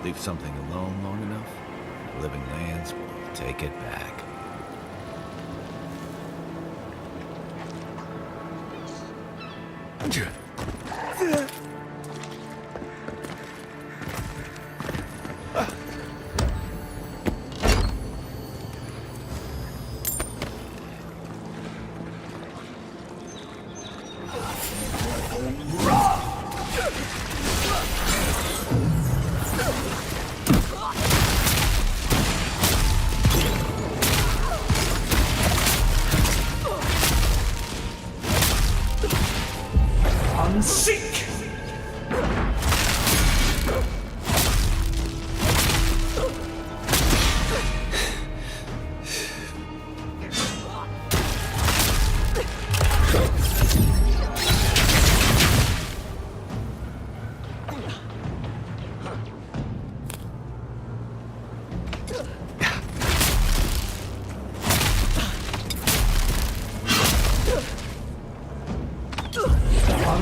Leave something alone long enough, the living lands will take it back. Seek!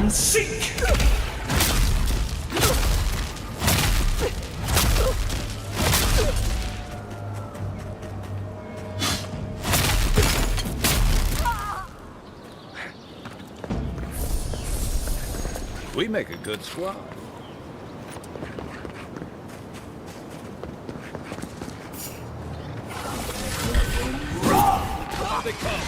Seek! We make a good squad. They come.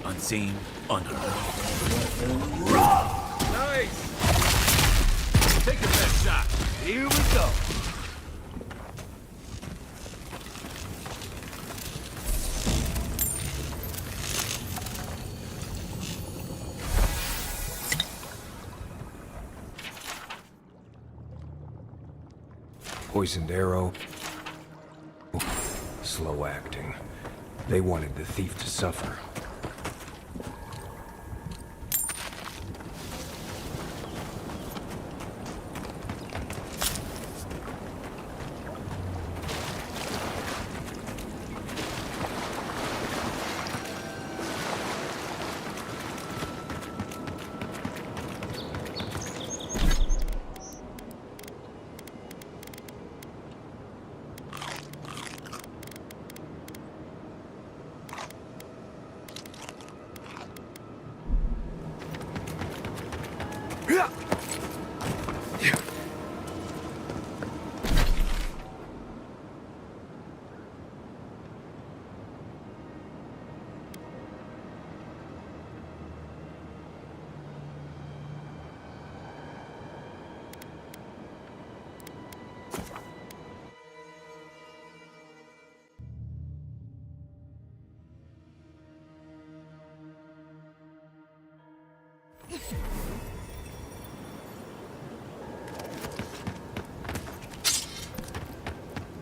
Unseen, unheard. Nice! Take your best shot. Here we go. Poisoned arrow. Slow acting. They wanted the thief to suffer.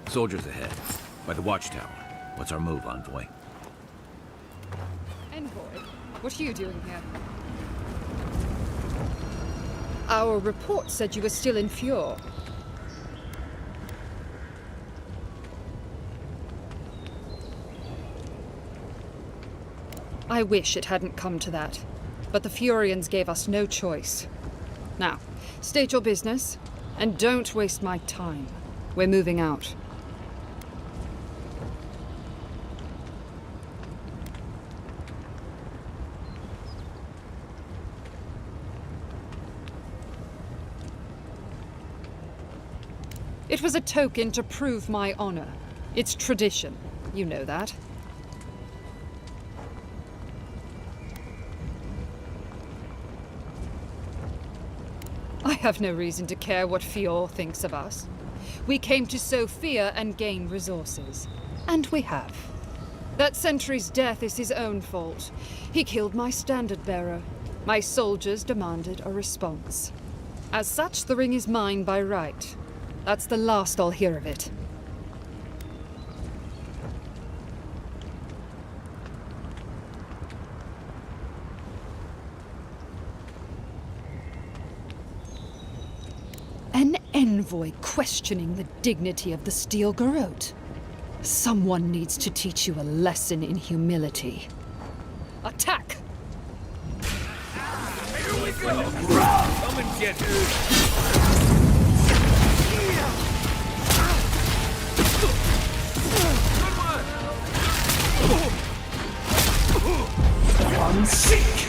Soldiers ahead, by the watchtower. What's our move, Envoy? Envoy? What are you doing here? Our report said you were still in Fjord. I wish it hadn't come to that, but the Furians gave us no choice. Now, state your business, and don't waste my time. We're moving out. It was a token to prove my honor. It's tradition. You know that. I have no reason to care what Fjord thinks of us. We came to sow fear and gain resources. And we have. That sentry's death is his own fault. He killed my standard-bearer. My soldiers demanded a response. As such, the ring is mine by right. That's the last I'll hear of it. An envoy questioning the dignity of the Steel Garrote. Someone needs to teach you a lesson in humility. Attack! Here we go! Come and get One sink.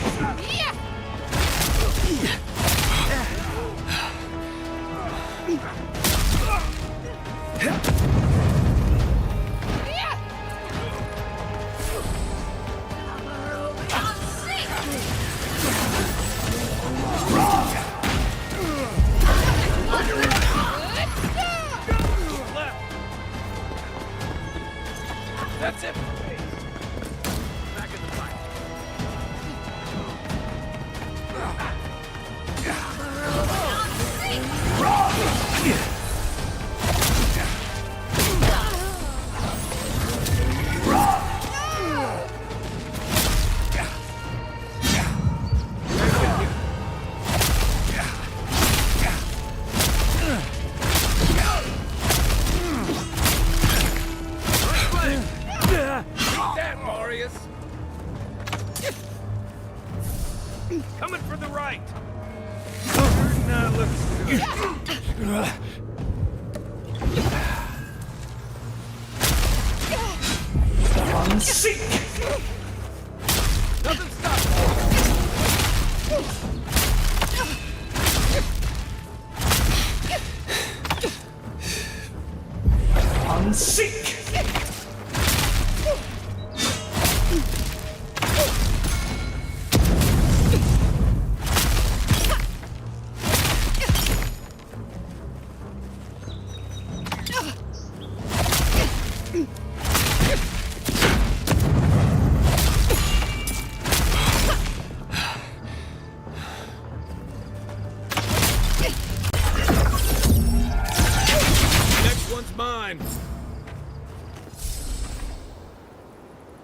That's it. Back in the fight. Coming for the right. Now looks One sink. doesn't stop. One sink. Mine.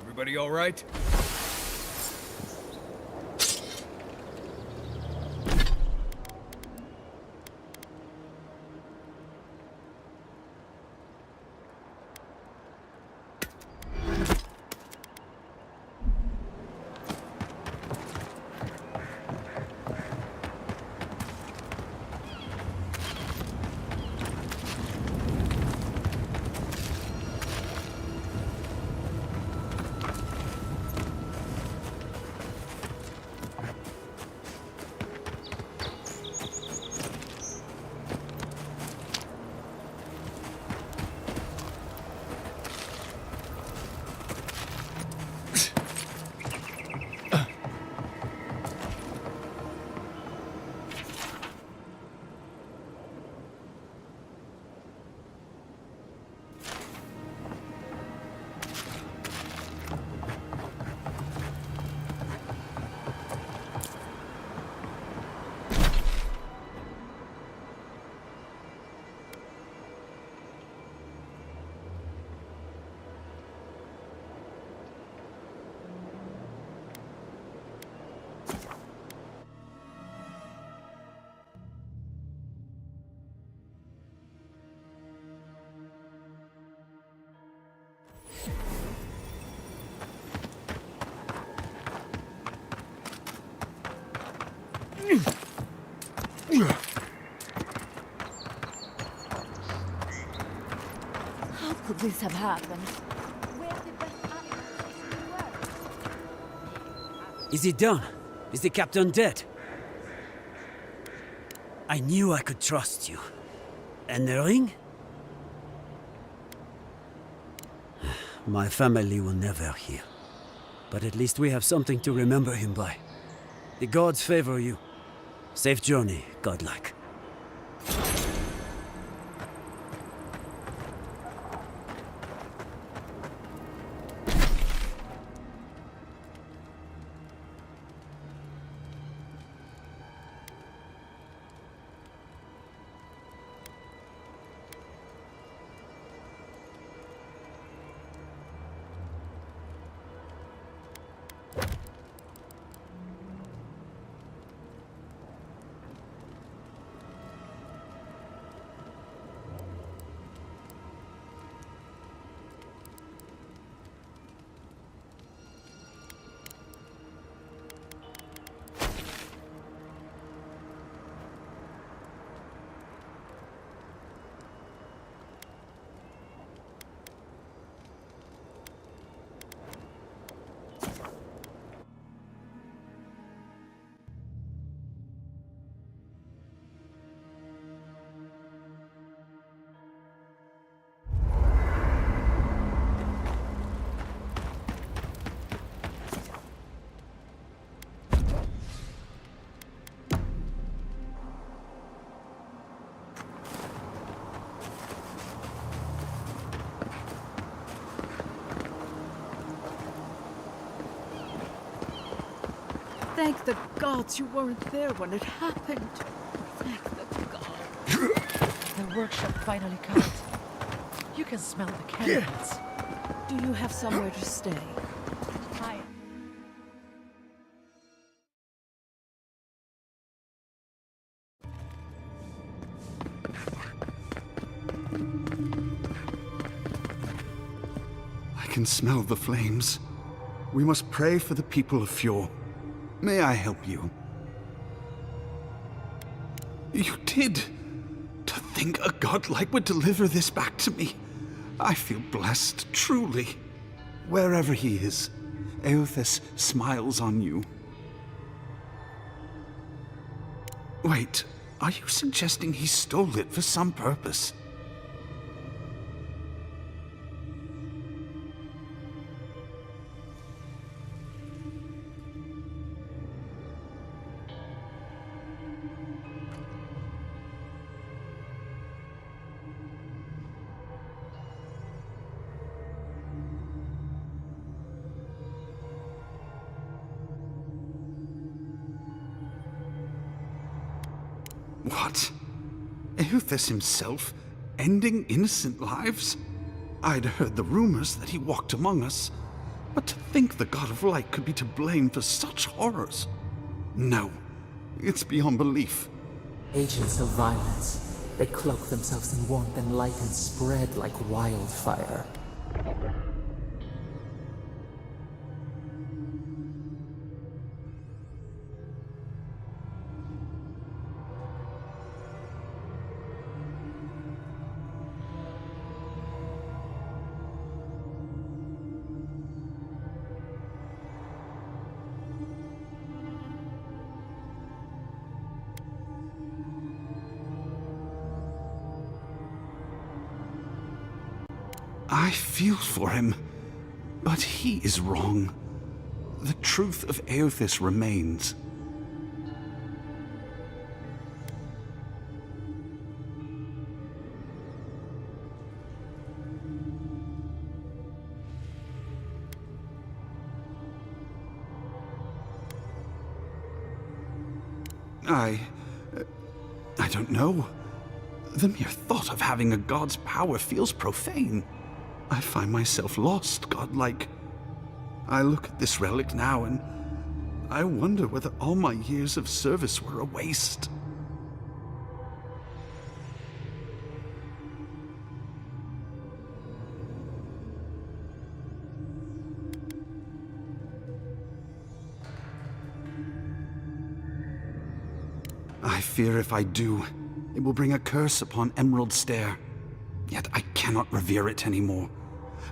Everybody all right? How could this have happened? Is he done? Is the captain dead? I knew I could trust you. And the ring? My family will never hear. But at least we have something to remember him by. The gods favor you. Safe journey, godlike. Thank the gods you weren't there when it happened. Thank the gods. The workshop finally cut. You can smell the chemicals. Do you have somewhere to stay? I can smell the flames. We must pray for the people of Fjord. May I help you? You did! To think a godlike would deliver this back to me. I feel blessed, truly. Wherever he is, Eothas smiles on you. Wait, are you suggesting he stole it for some purpose? What? Eothas himself, ending innocent lives? I'd heard the rumors that he walked among us, but to think the God of Light could be to blame for such horrors? No, it's beyond belief. Agents of violence. They cloak themselves in warmth and light and spread like wildfire. I feel for him, but he is wrong. The truth of Eothas remains. I don't know. The mere thought of having a god's power feels profane. I find myself lost, godlike. I look at this relic now and I wonder whether all my years of service were a waste. I fear if I do, it will bring a curse upon Emerald Stair. Yet I cannot revere it anymore,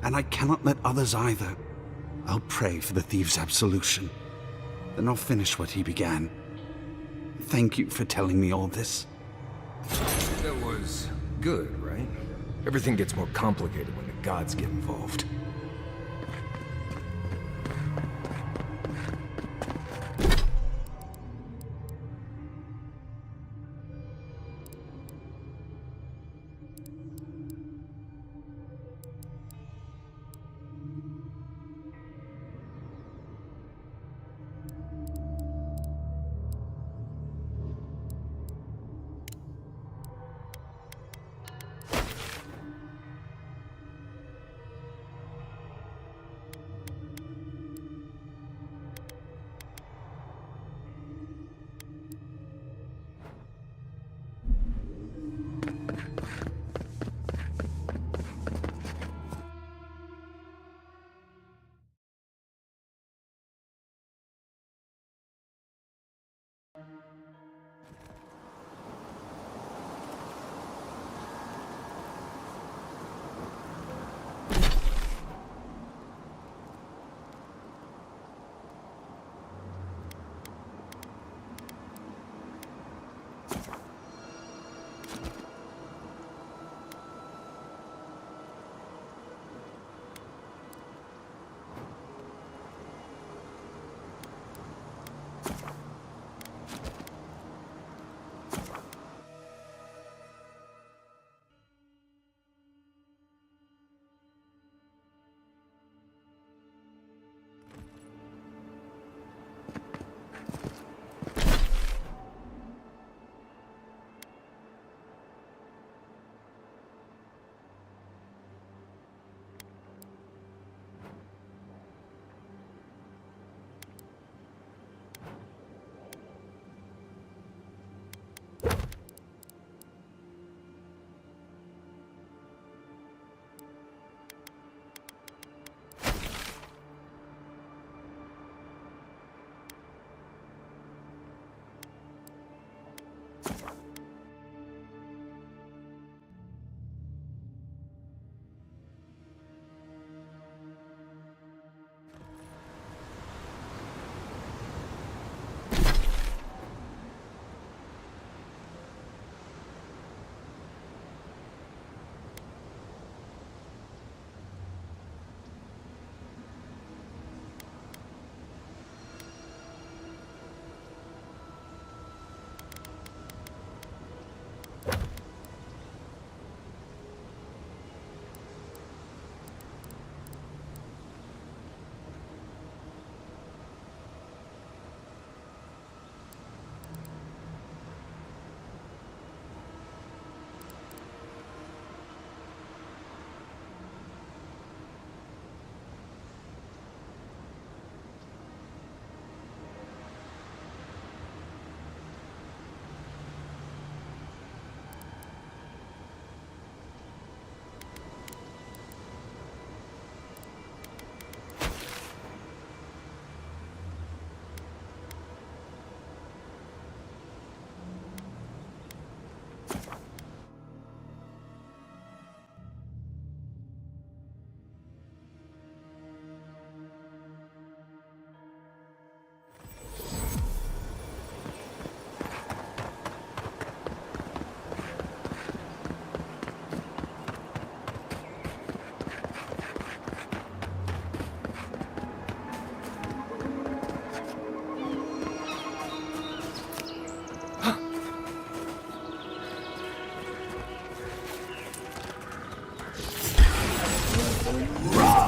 and I cannot let others either. I'll pray for the thief's absolution. Then I'll finish what he began. Thank you for telling me all this. That was good, right? Everything gets more complicated when the gods get involved.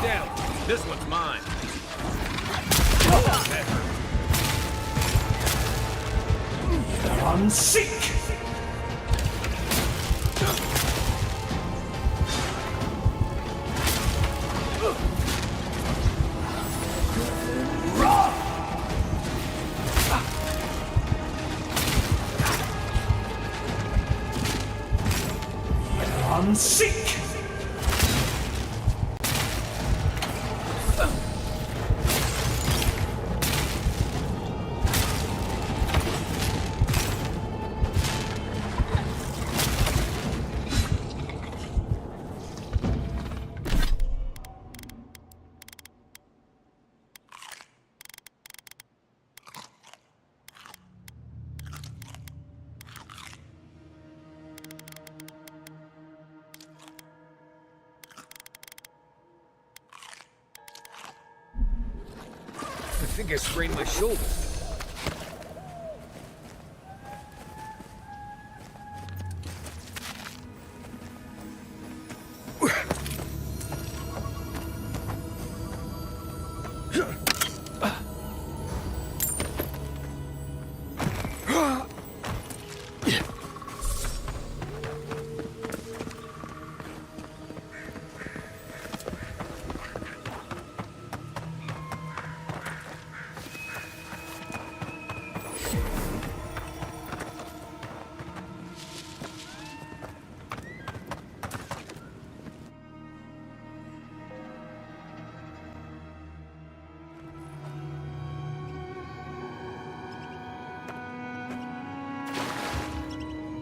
down. This one's mine. Unseek! Unseek! I think I sprained my shoulder.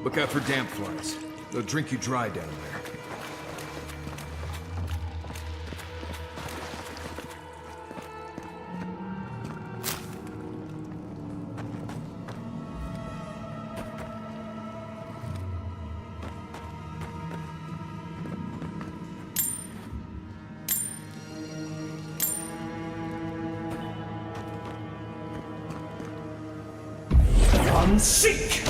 Look out for damp flies. They'll drink you dry down there. Unseek!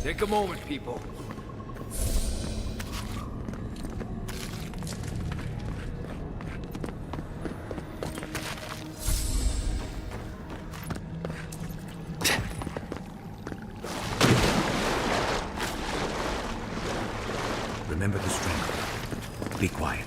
Take a moment, people. Remember the strength. Be quiet.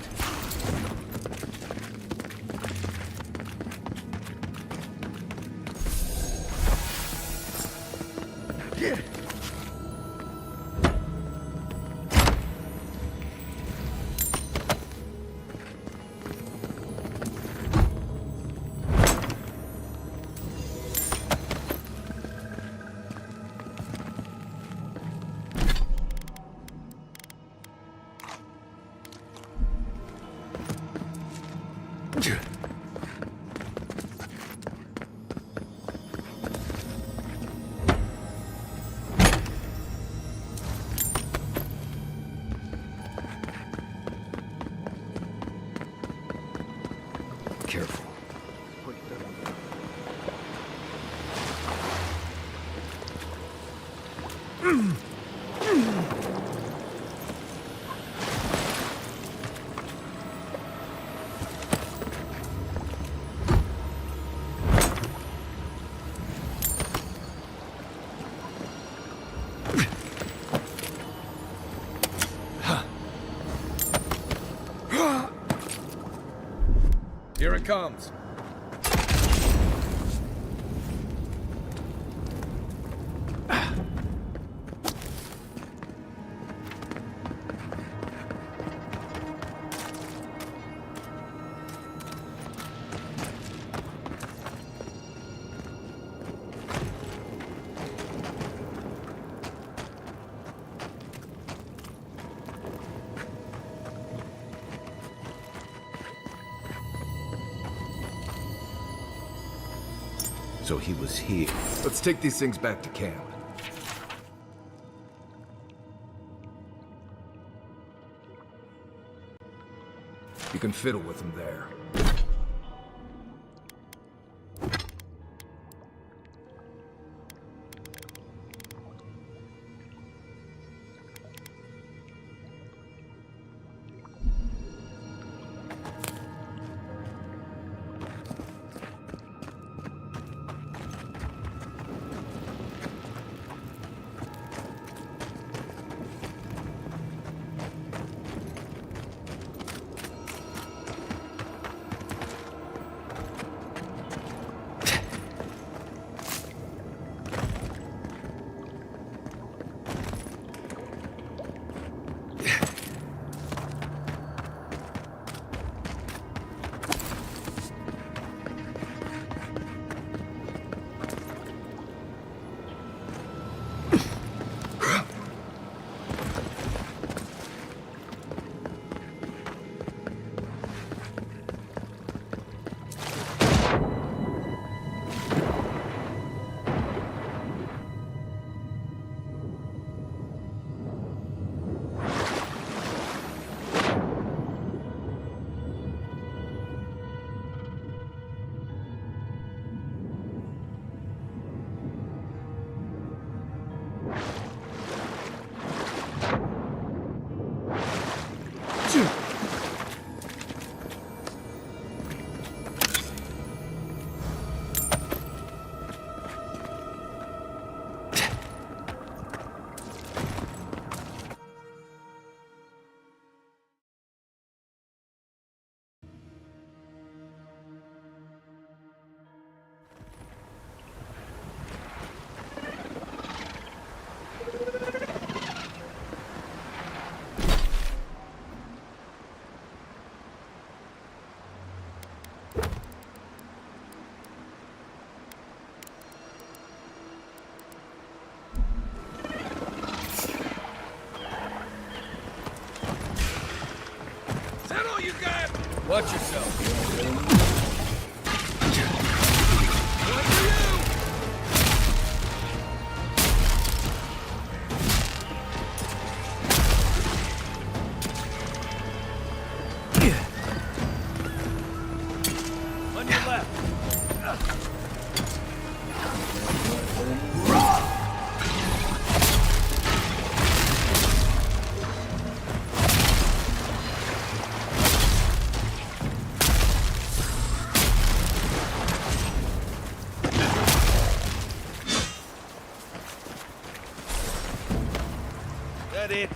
careful. Here it comes. So he was here. Let's take these things back to camp. You can fiddle with them there. Watch yourself. One for you! On your left. That it?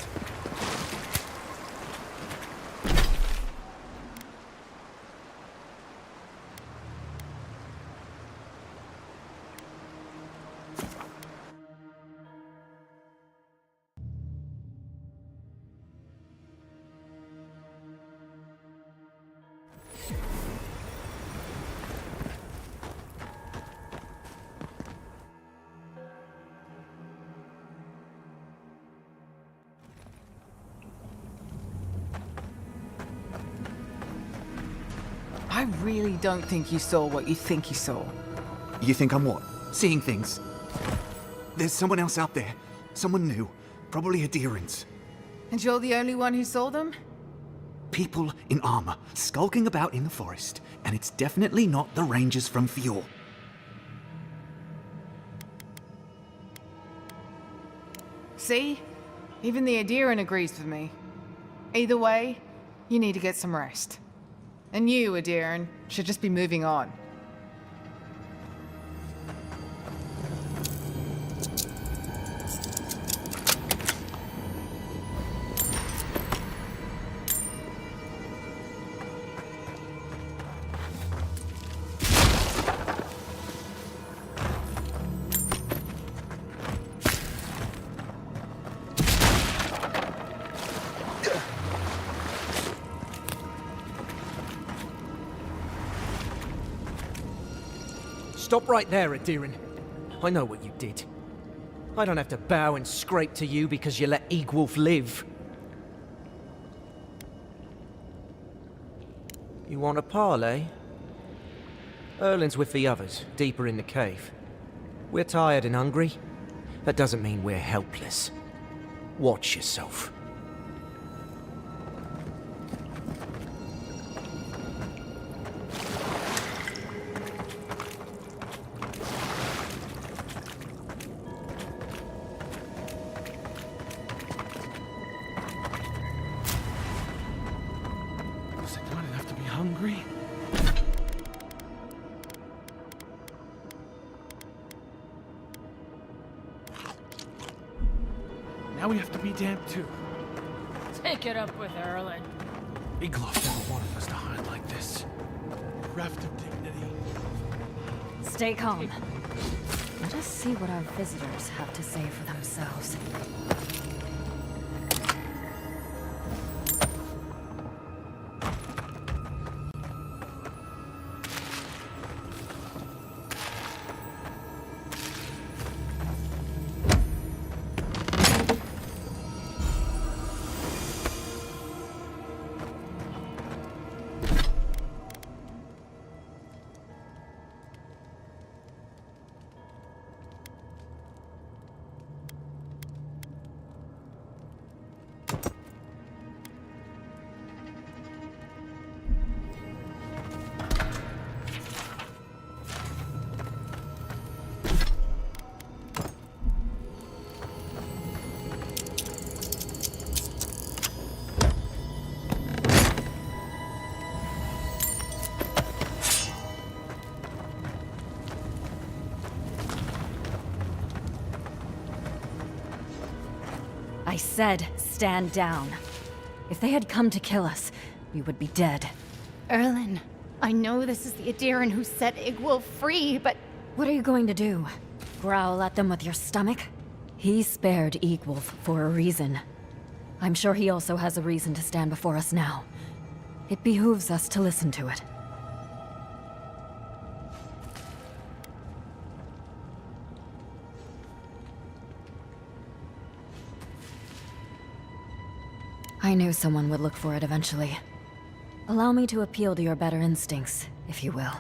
I really don't think you saw what you think you saw. You think I'm what? Seeing things? There's someone else out there. Someone new. Probably Adherents. And you're the only one who saw them? People in armor, skulking about in the forest, and it's definitely not the rangers from Fjord. See? Even the Adiran agrees with me. Either way, you need to get some rest. And you, Adiran, should just be moving on. Stop right there, Adiran. I know what you did. I don't have to bow and scrape to you because you let Egwulf live. You want a parley? Erlin's with the others, deeper in the cave. We're tired and hungry. That doesn't mean we're helpless. Watch yourself. Was it not enough to be hungry? Now we have to be damned too. Take it up with Erlin. Igloff never wanted us to hide like this. Bereft of dignity. Stay calm. Let us see what our visitors have to say for themselves. I said, stand down. If they had come to kill us, we would be dead. Erlin, I know this is the Adiran who set Igwulf free, but... What are you going to do? Growl at them with your stomach? He spared Egwulf for a reason. I'm sure he also has a reason to stand before us now. It behooves us to listen to it. I knew someone would look for it eventually. Allow me to appeal to your better instincts, if you will.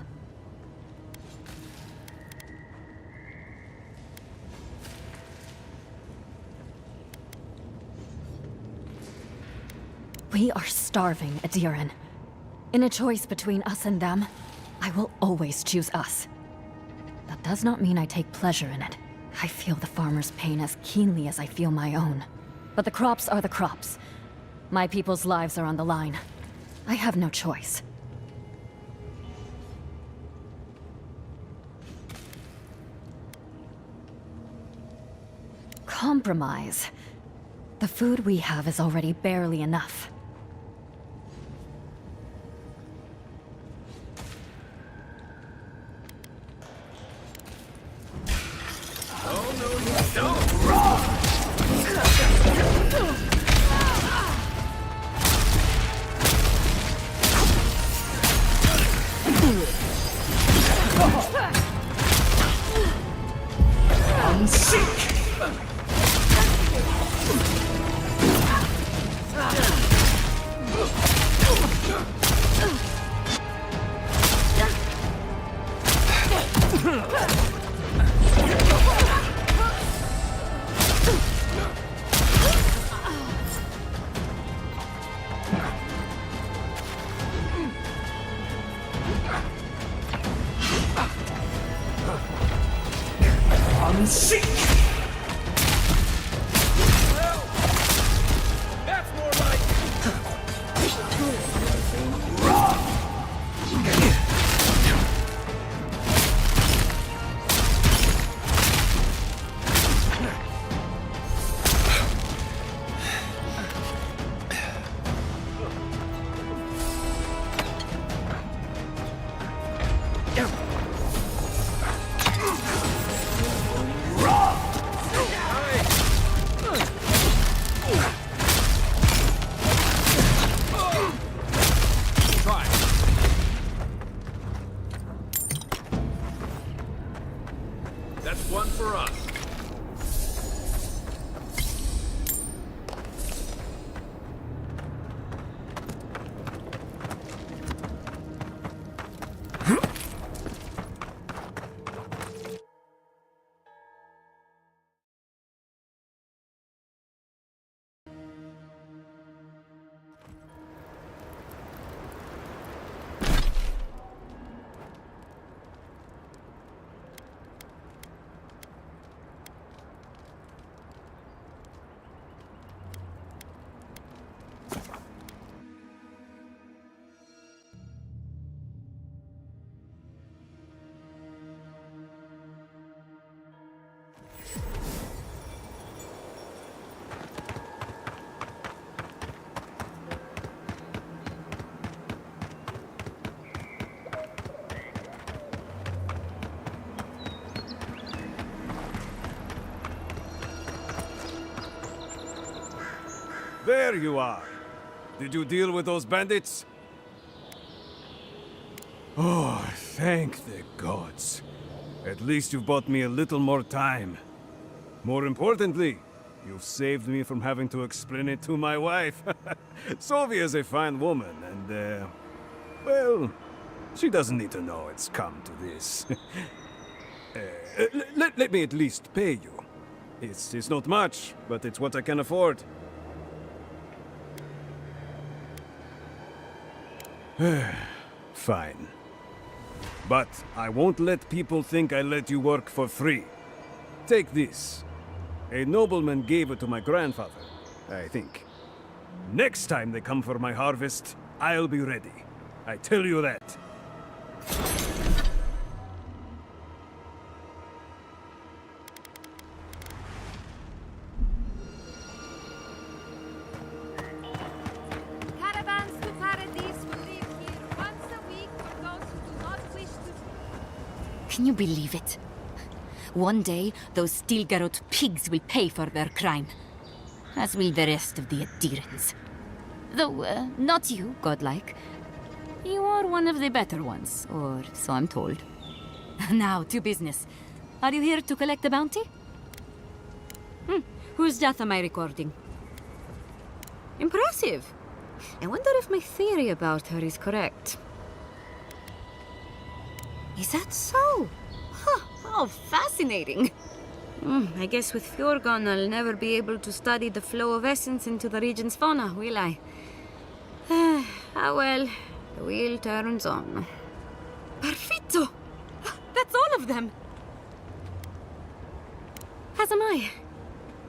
We are starving, Adiran. In a choice between us and them, I will always choose us. That does not mean I take pleasure in it. I feel the farmer's pain as keenly as I feel my own. But the crops are the crops. My people's lives are on the line. I have no choice. Compromise. The food we have is already barely enough. Unseek! There you are. Did you deal with those bandits? Oh, thank the gods. At least you've bought me a little more time. More importantly, you've saved me from having to explain it to my wife. Zodie is a fine woman, and, well, she doesn't need to know it's come to this. Let me at least pay you. It's not much, but it's what I can afford. Fine. But I won't let people think I let you work for free. Take this. A nobleman gave it to my grandfather, I think. Next time they come for my harvest, I'll be ready. I tell you that. Caravans to Paradise will leave here once a week for those who do not wish to... Can you believe it? One day, those Stilgarot pigs will pay for their crime. As will the rest of the adherents. Though, not you, godlike. You are one of the better ones, or so I'm told. Now, to business. Are you here to collect the bounty? Whose death am I recording? Impressive. I wonder if my theory about her is correct. Is that so? Huh, how fascinating. I guess with Fjorgon, I'll never be able to study the flow of essence into the region's fauna, will I? Well, the wheel turns on. Perfetto! That's all of them! As am I.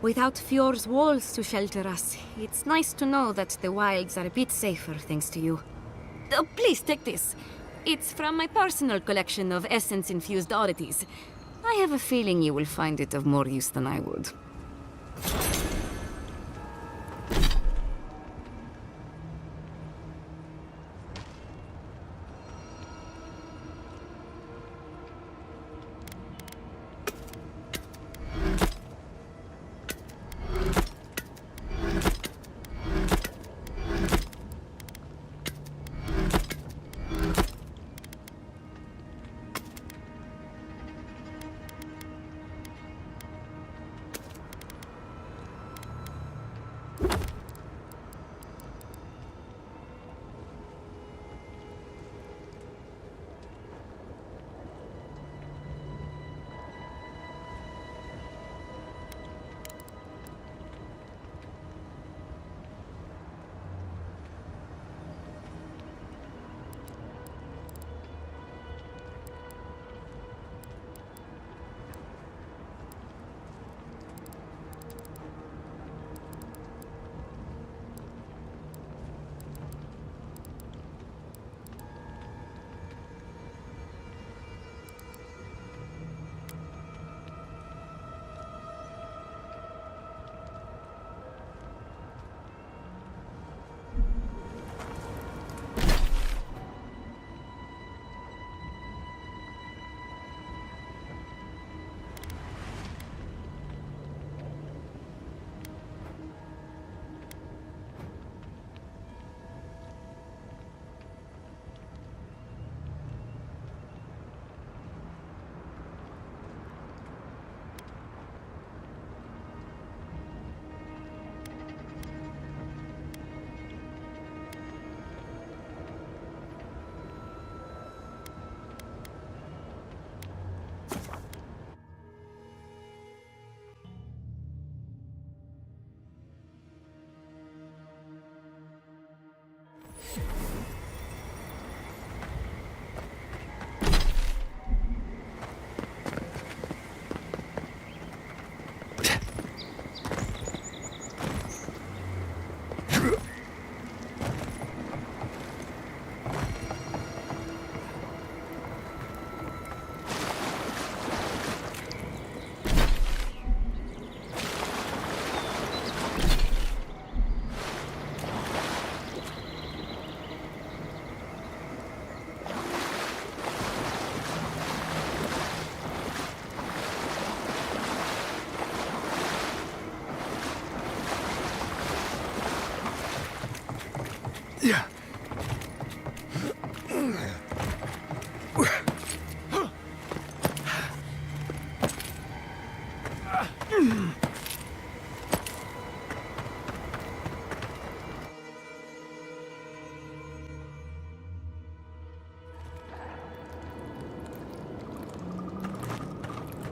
Without Fjord's walls to shelter us, it's nice to know that the wilds are a bit safer thanks to you. Please take this. It's from my personal collection of essence-infused oddities. I have a feeling you will find it of more use than I would.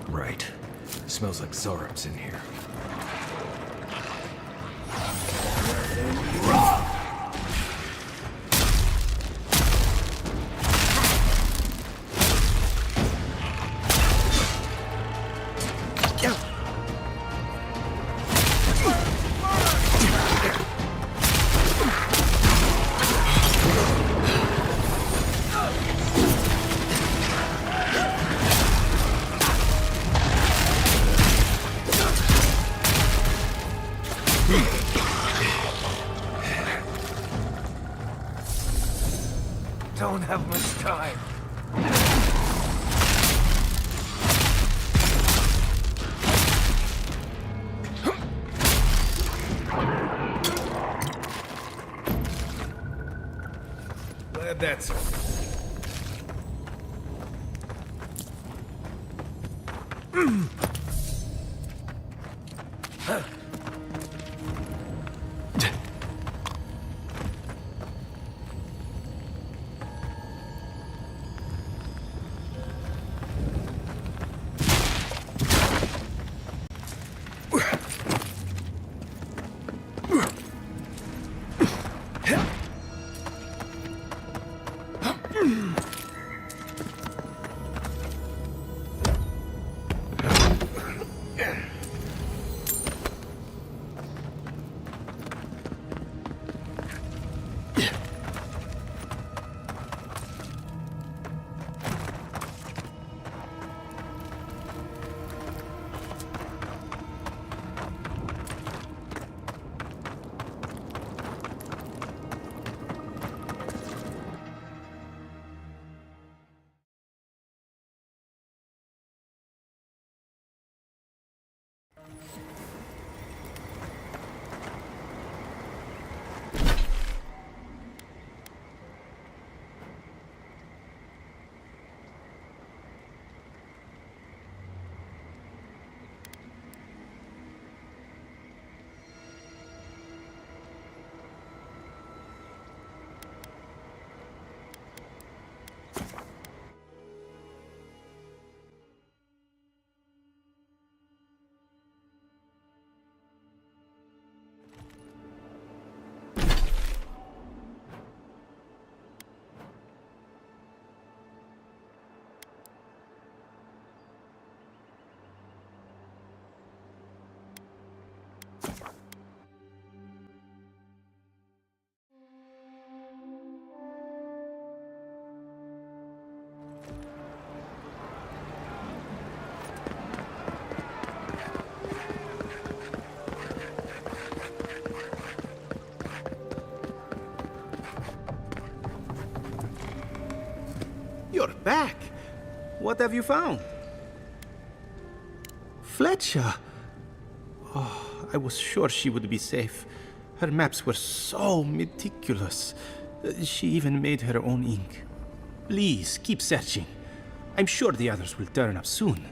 Right. Smells like Zarub's in here. Don't have much time. Glad that's over. You're back. What have you found? Fletcher. Oh, I was sure she would be safe. Her maps were so meticulous. She even made her own ink. Please, keep searching. I'm sure the others will turn up soon.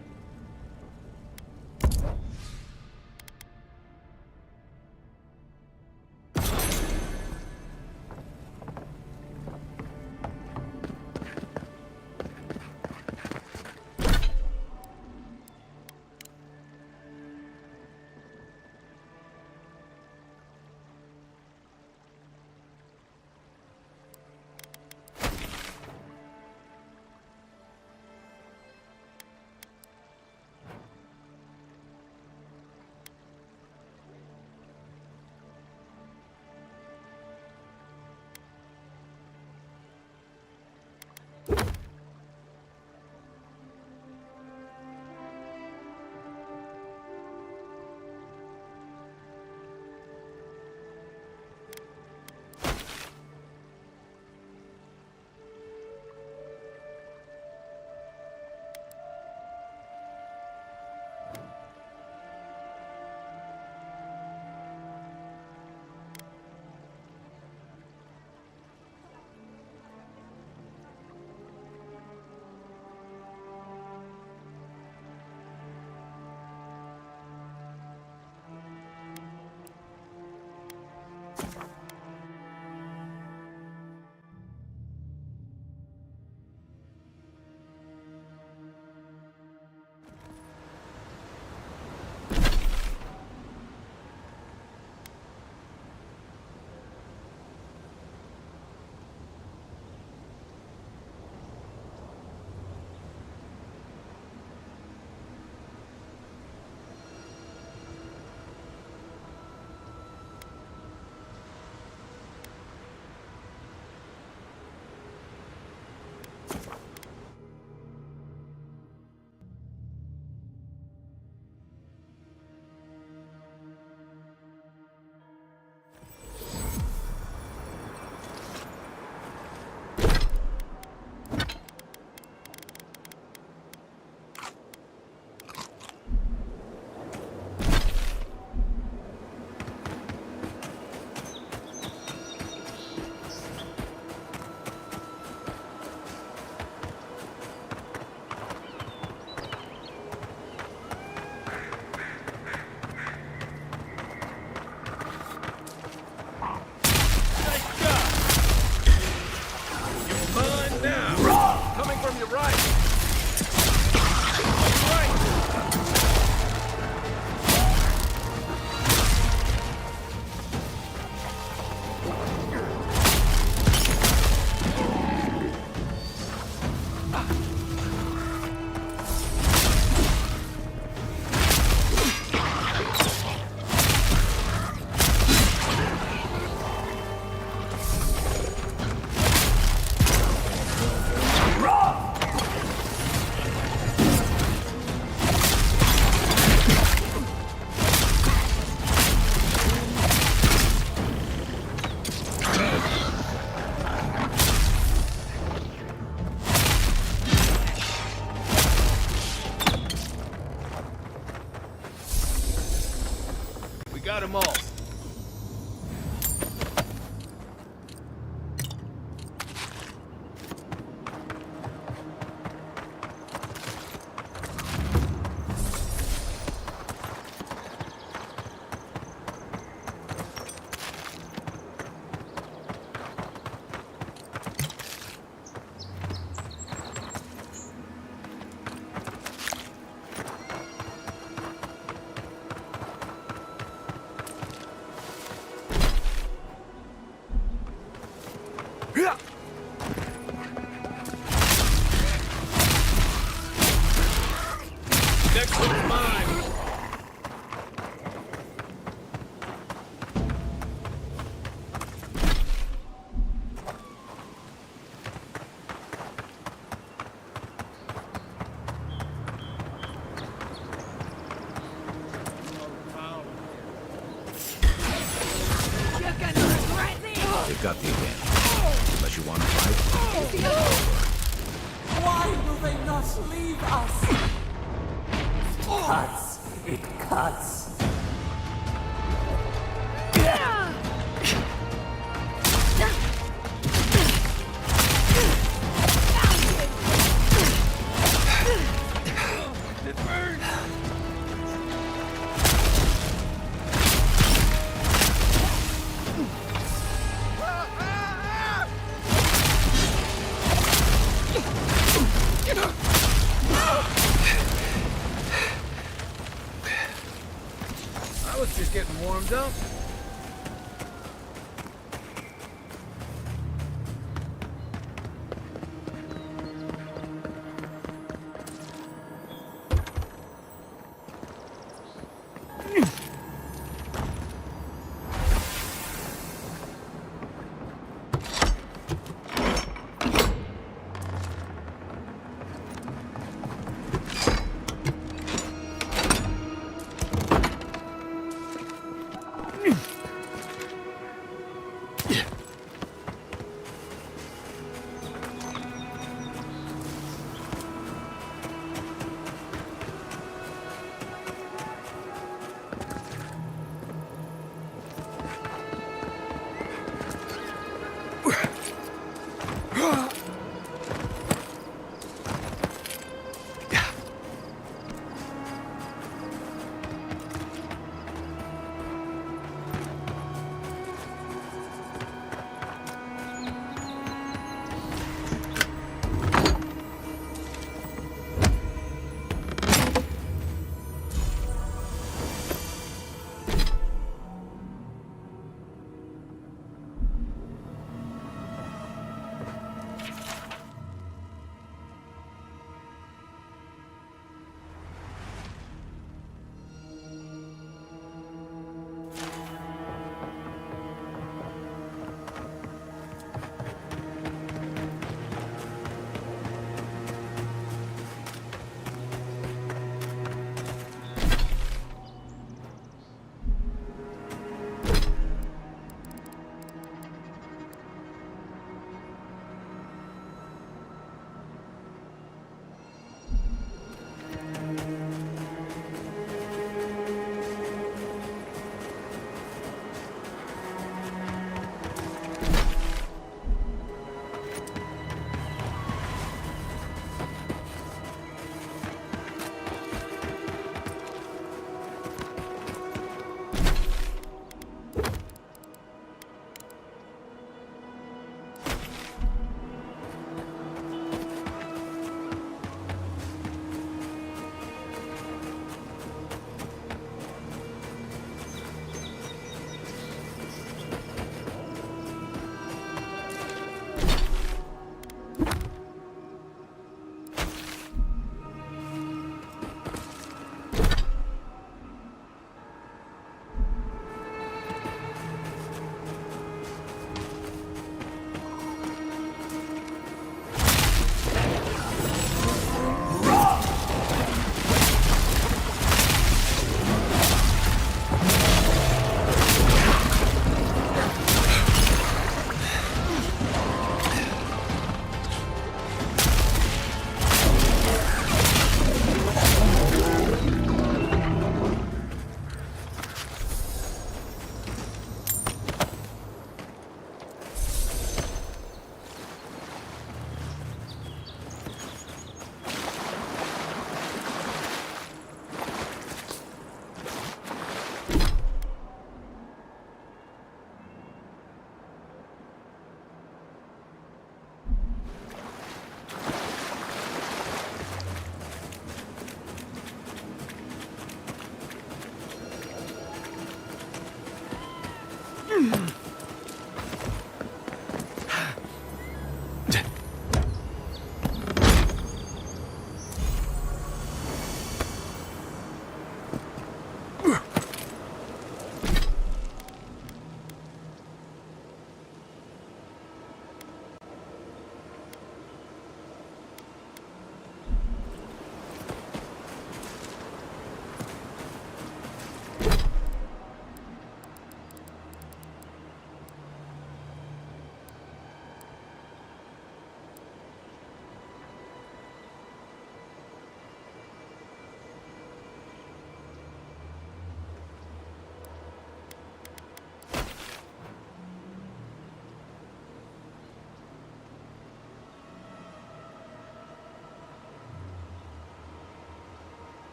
them all. Next one's mine. You're gonna regret this! They've got the advantage. Unless you want to fight, Why will they not leave us? Cuts. It cuts. It burns.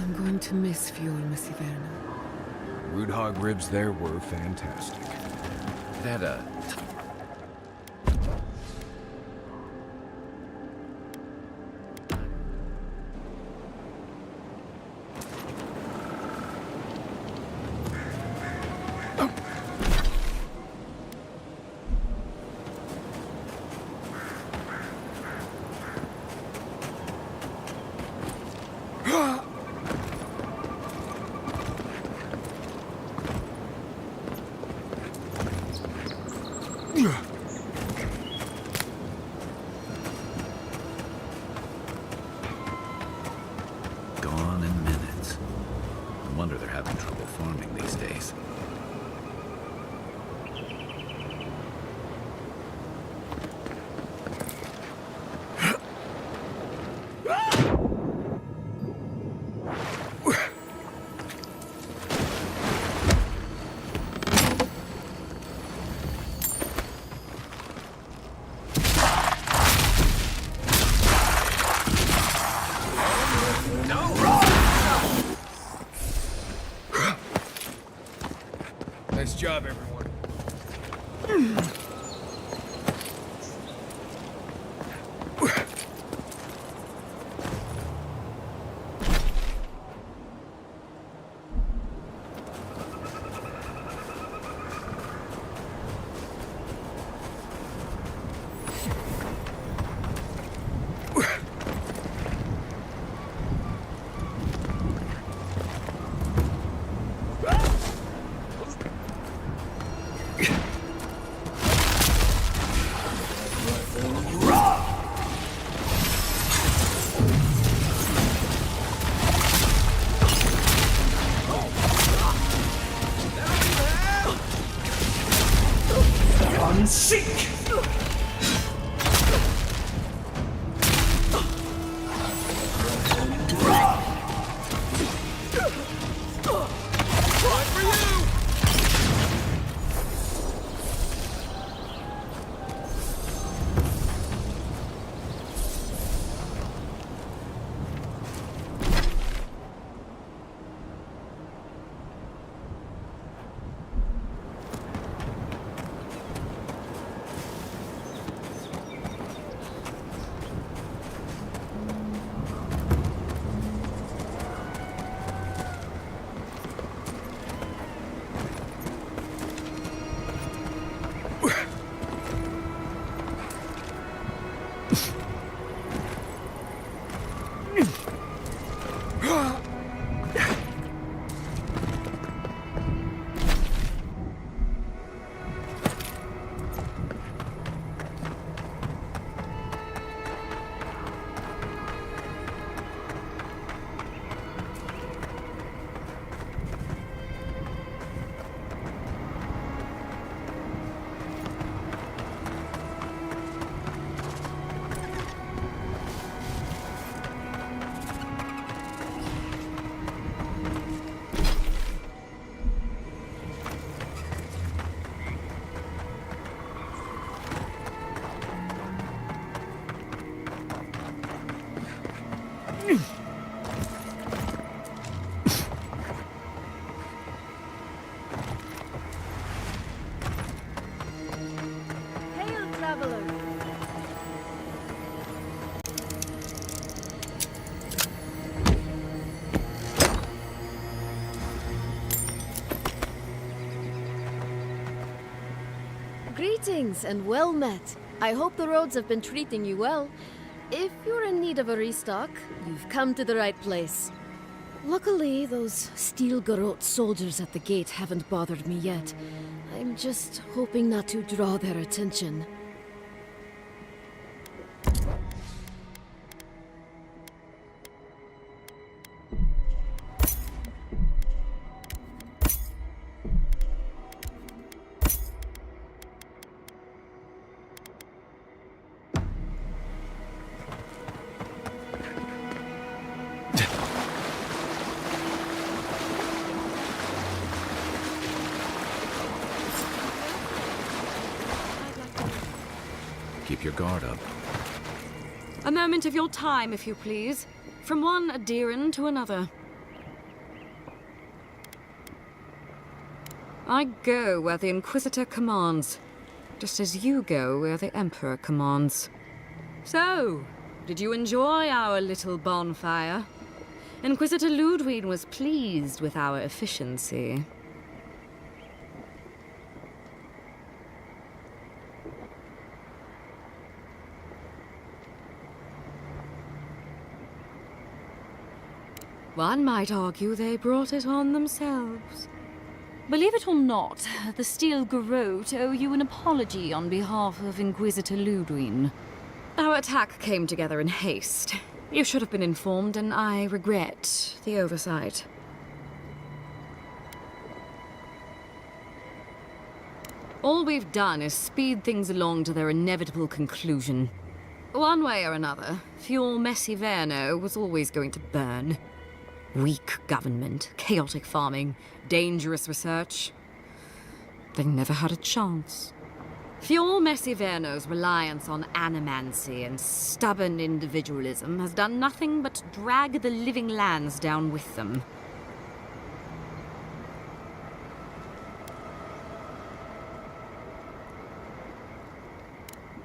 I'm going to miss fuel, Miss Iverna. Root hog ribs there were fantastic. That, gone in minutes. No wonder they're having trouble farming these days. Nice job, everyone. Seek! Greetings and well met. I hope the roads have been treating you well. If you're in need of a restock, you've come to the right place. Luckily, those steel garrote soldiers at the gate haven't bothered me yet. I'm just hoping not to draw their attention. Keep your guard up. A moment of your time, if you please. From one Adiran to another. I go where the Inquisitor commands, just as you go where the Emperor commands. So, did you enjoy our little bonfire? Inquisitor Ludwig was pleased with our efficiency. One might argue they brought it on themselves. Believe it or not, the Steel Garrote owe you an apology on behalf of Inquisitor Ludwig. Our attack came together in haste. You should have been informed, and I regret the oversight. All we've done is speed things along to their inevitable conclusion. One way or another, Fuel Messiverno was always going to burn. Weak government, chaotic farming, dangerous research. They never had a chance. Fuel Messiverno's reliance on animancy and stubborn individualism has done nothing but drag the living lands down with them.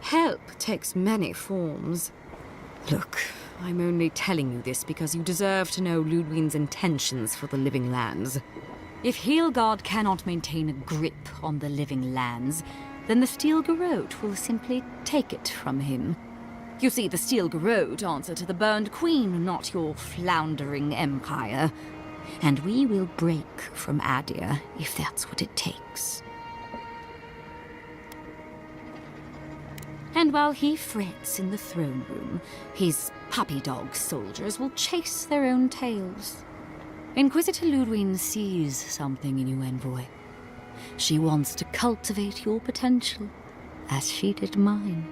Help takes many forms. Look, I'm only telling you this because you deserve to know Ludwig's intentions for the living lands. If Heelgard cannot maintain a grip on the living lands, then the Steel Garrote will simply take it from him. You see, the Steel Garrote answer to the Burned Queen, not your floundering empire. And we will break from Adir if that's what it takes. And while he frets in the throne room, his puppy dog soldiers will chase their own tails. Inquisitor Ludwig sees something in you, Envoy. She wants to cultivate your potential, as she did mine.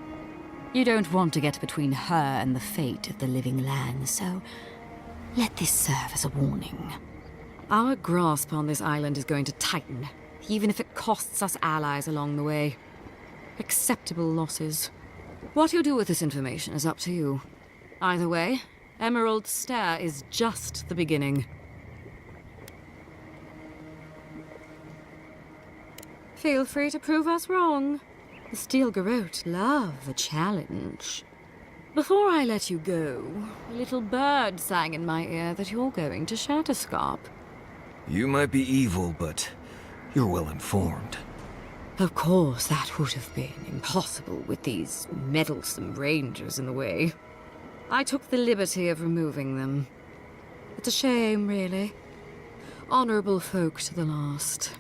You don't want to get between her and the fate of the living land, so let this serve as a warning. Our grasp on this island is going to tighten, even if it costs us allies along the way. Acceptable losses. What you do with this information is up to you. Either way, Emerald Stair is just the beginning. Feel free to prove us wrong. The Steel Garrote love a challenge. Before I let you go, a little bird sang in my ear that you're going to Shatterscarp. You might be evil, but you're well informed. Of course, that would have been impossible with these meddlesome rangers in the way. I took the liberty of removing them. It's a shame, really. Honorable folk to the last.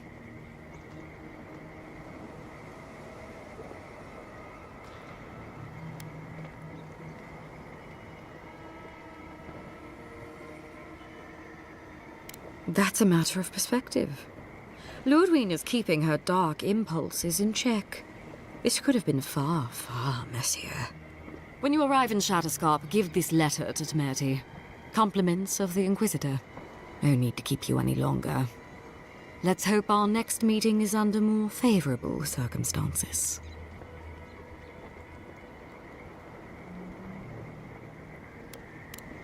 That's a matter of perspective. Ludwig is keeping her dark impulses in check. This could have been far, far messier. When you arrive in Shatterscarp, give this letter to Temerity. Compliments of the Inquisitor. No need to keep you any longer. Let's hope our next meeting is under more favorable circumstances.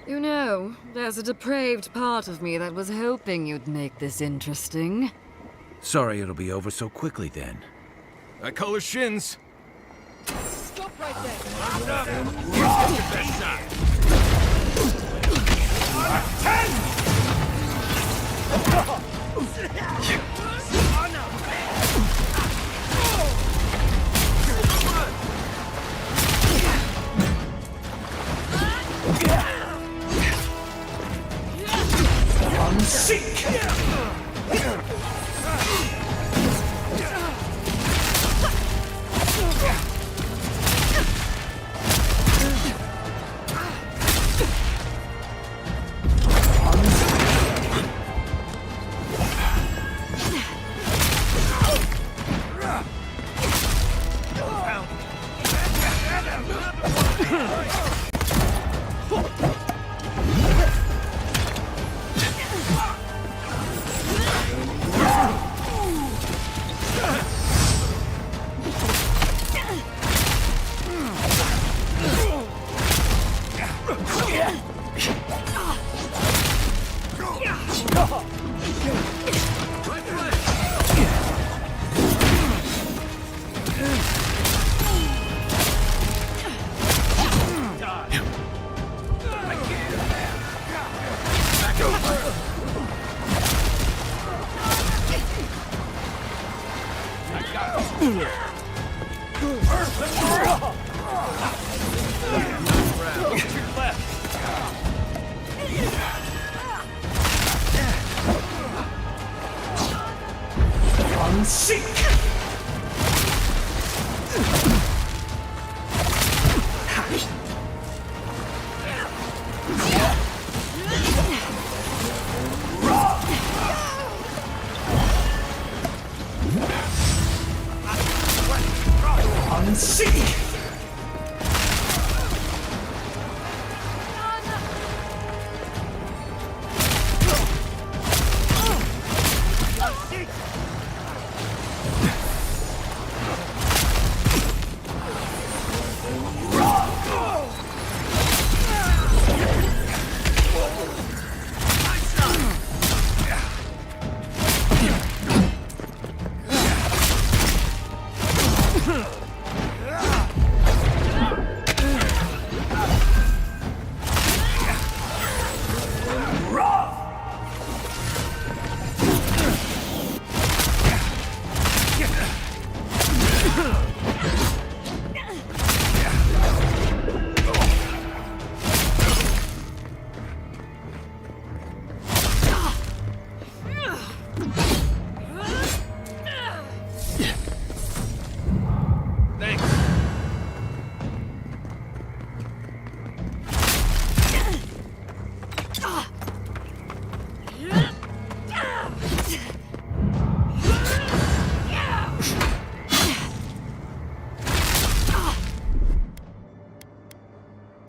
You know, there's a depraved part of me that was hoping you'd make this interesting. Sorry it'll be over so quickly then. I call her shins. Stop right there!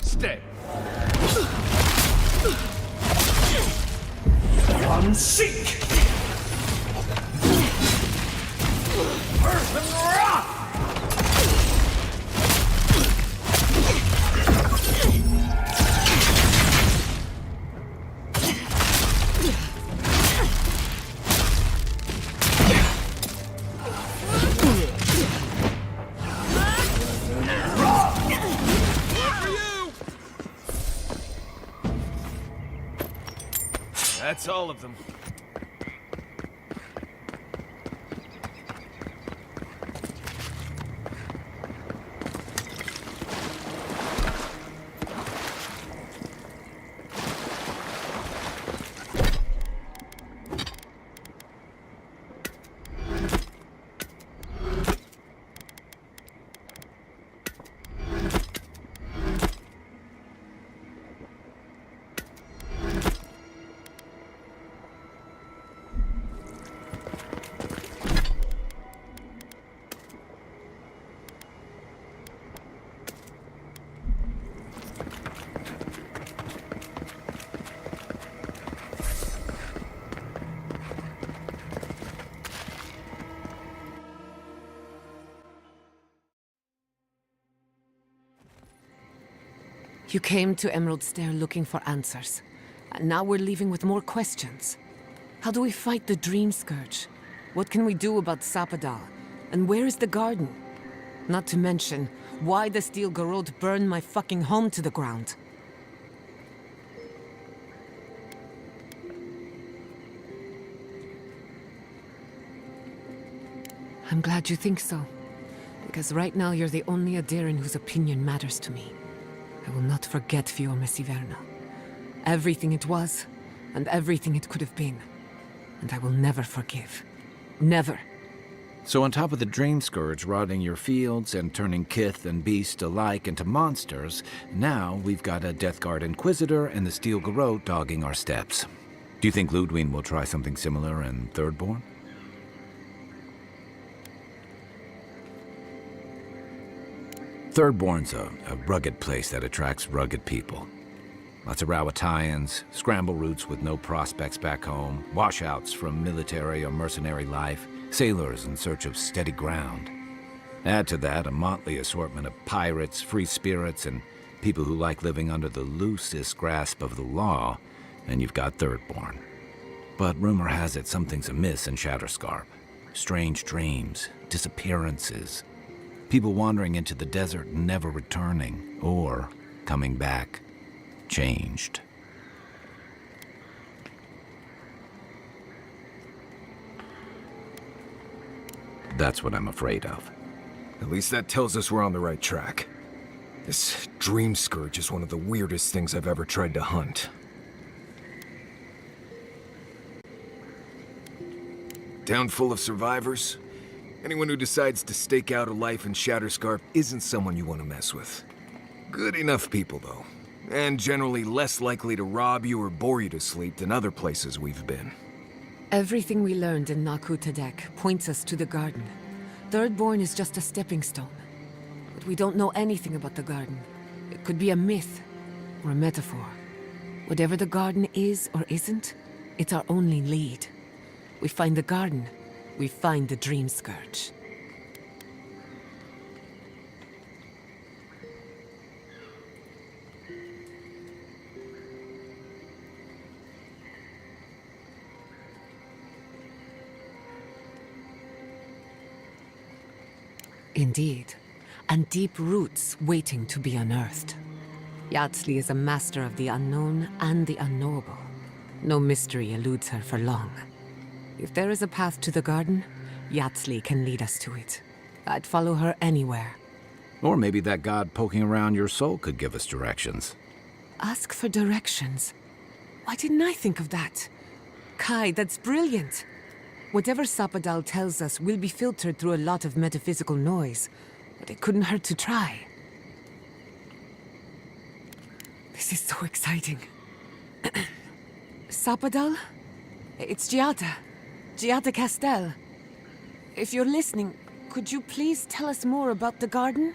Stay. Unseek. Earth and rock. That's all of them. You came to Emerald Stair looking for answers. And now we're leaving with more questions. How do we fight the Dream Scourge? What can we do about Sapadal? And where is the garden? Not to mention, why the Steel Garrod burned my fucking home to the ground. I'm glad you think so. Because right now you're the only Adiran whose opinion matters to me. I will not forget Fiorma Siverna. Everything it was, and everything it could have been. And I will never forgive. Never. So on top of the Dream Scourge rotting your fields and turning kith and beast alike into monsters, now we've got a Death Guard Inquisitor and the Steel Garrot dogging our steps. Do you think Ludwig will try something similar in Thirdborn? Thirdborn's a rugged place that attracts rugged people. Lots of Rawatayans, scramble routes with no prospects back home, washouts from military or mercenary life, sailors in search of steady ground. Add to that a motley assortment of pirates, free spirits, and people who like living under the loosest grasp of the law, and you've got Thirdborn. But rumor has it something's amiss in Shatterscarp. Strange dreams, disappearances, people wandering into the desert and never returning, or coming back, changed. That's what I'm afraid of. At least that tells us we're on the right track. This dream scourge is one of the weirdest things I've ever tried to hunt. Town full of survivors? Anyone who decides to stake out a life in Shatterscarp isn't someone you want to mess with. Good enough people, though. And generally less likely to rob you or bore you to sleep than other places we've been. Everything we learned in Nakutadek points us to the garden. Thirdborn is just a stepping stone. But we don't know anything about the garden. It could be a myth or a metaphor. Whatever the garden is or isn't, it's our only lead. We find the garden, we find the Dream Scourge. Indeed, and deep roots waiting to be unearthed. Yatsley is a master of the unknown and the unknowable. No mystery eludes her for long. If there is a path to the garden, Yatsley can lead us to it. I'd follow her anywhere. Or maybe that god poking around your soul could give us directions. Ask for directions. Why didn't I think of that? Kai, that's brilliant. Whatever Sapadal tells us will be filtered through a lot of metaphysical noise, but it couldn't hurt to try. This is so exciting. Sapadal? It's Giada. Giada Castel. If you're listening, could you please tell us more about the garden?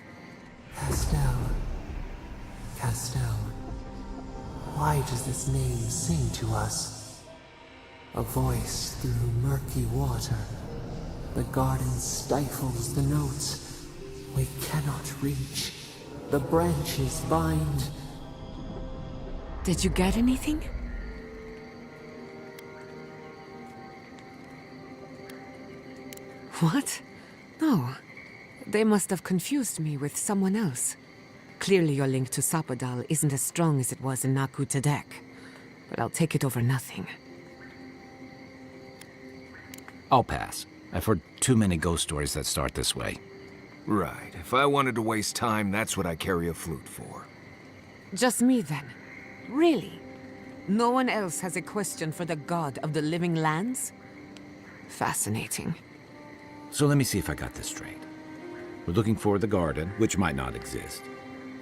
Castel. Castel. Why does this name sing to us? A voice through murky water. The garden stifles the notes. We cannot reach. The branches bind. Did you get anything? What? No. They must have confused me with someone else. Clearly your link to Sapadal isn't as strong as it was in Nakutadek. But I'll take it over nothing. I'll pass. I've heard too many ghost stories that start this way. Right. If I wanted to waste time, that's what I carry a flute for. Just me then? Really? No one else has a question for the god of the living lands? Fascinating. So let me see if I got this straight. We're looking for the garden, which might not exist.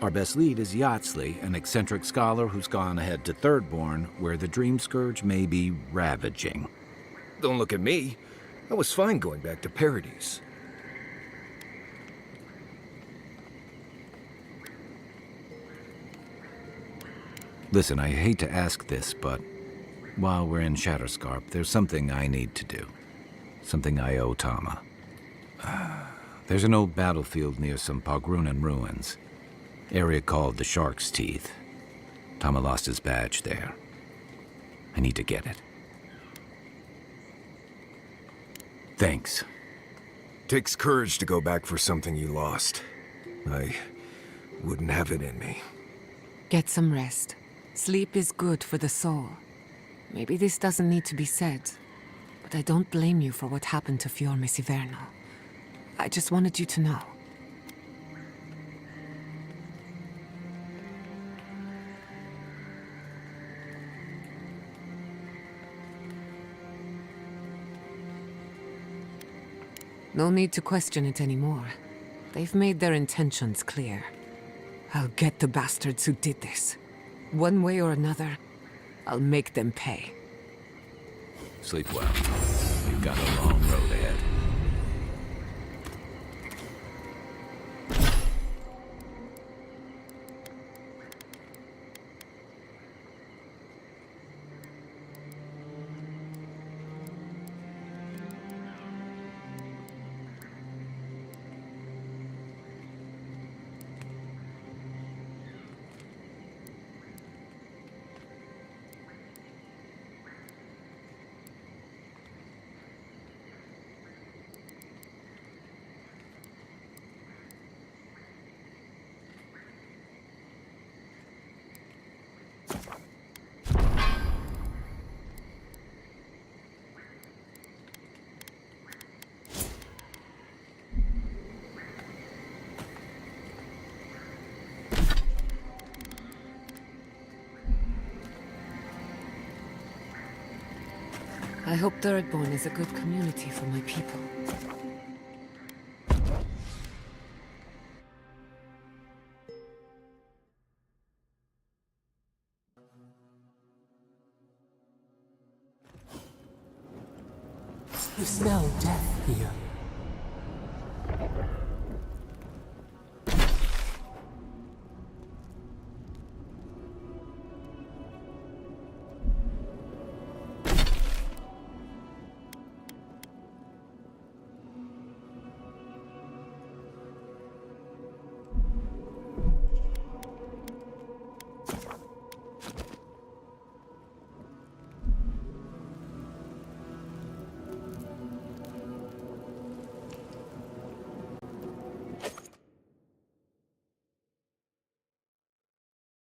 Our best lead is Yatsley, an eccentric scholar who's gone ahead to Thirdborn, where the Dream Scourge may be ravaging. Don't look at me. I was fine going back to Paradise. Listen, I hate to ask this, but while we're in Shatterscarp, there's something I need to do. Something I owe Tama. There's an old battlefield near some Pogrunan ruins. Area called the Shark's Teeth. Tama lost his badge there. I need to get it. Thanks. Takes courage to go back for something you lost. I wouldn't have it in me. Get some rest. Sleep is good for the soul. Maybe this doesn't need to be said, but I don't blame you for what happened to Fiorme Siverno. I just wanted you to know. No need to question it anymore. They've made their intentions clear. I'll get the bastards who did this. One way or another, I'll make them pay. Sleep well. We've got a long road ahead. I hope Thirdborn is a good community for my people. You smell death here.